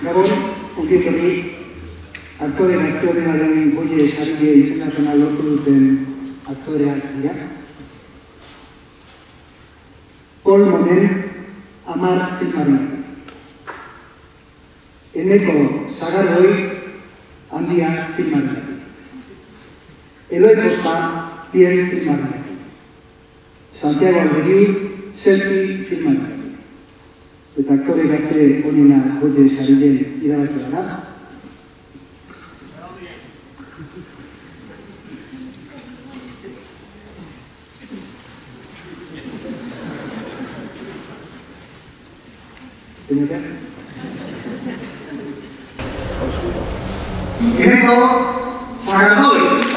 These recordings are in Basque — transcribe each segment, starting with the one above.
Gabon, ongietorri, aktore gazte horrenaren Goie Sarie izendapena lortu duten aktoreak dira. Paul Monen, 10 filmaren. Eneko Sagarroi, Handia filmaren. Eloi Costa, 10 filmaren. Santiago Alberiu, Selfie filmaren. Eta aktore gazte honena Goie Sarien irabaztea da. Señora. Eneko Sagarroi.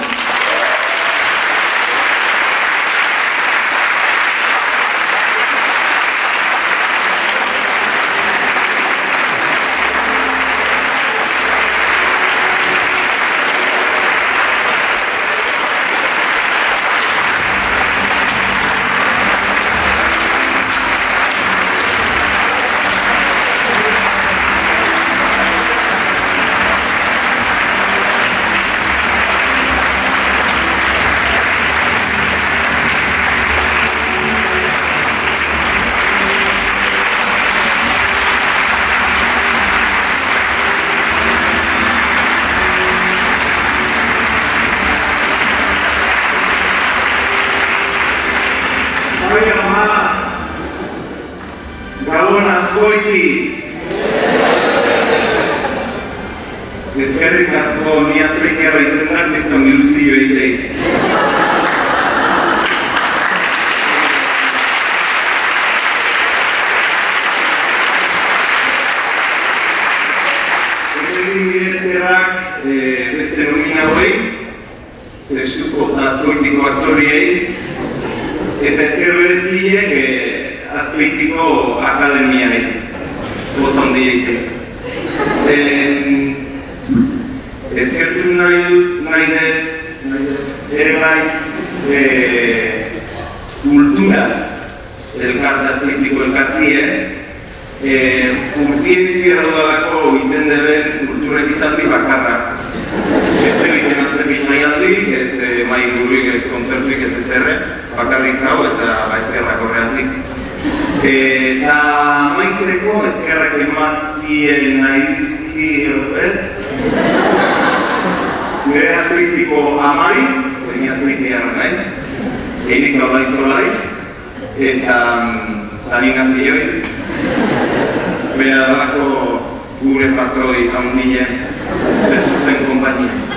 Gabon Azgoiti. Eskerrik asko ni Azbeitiarra izenak liston iluzio egiteit. Egin eskerrak beste nomina hoi, zestuko Azgoitiko aktoriei, eta esker bereziek Azbeitiko akademiari, goza handia izan. Eskertu nahi dut ere bai kulturaz Azbeitiko elkartie, urtien zierra dudalako iten deben kulturek izaldi bakarra. Ez egiten atzepin nahi aldik, ez mai guruik, ez kontzertuik, ez ezerre, bakarrik hau eta ezkerrak horreatik. Eta maitzeko ezkerrak ematien nahi dizki gure Azbeitiko amari, zein Azbeitiarra naiz, einik hau laizolai, eta Zaninazioi, bera dalako gure patroi handien bezuzen konpainia.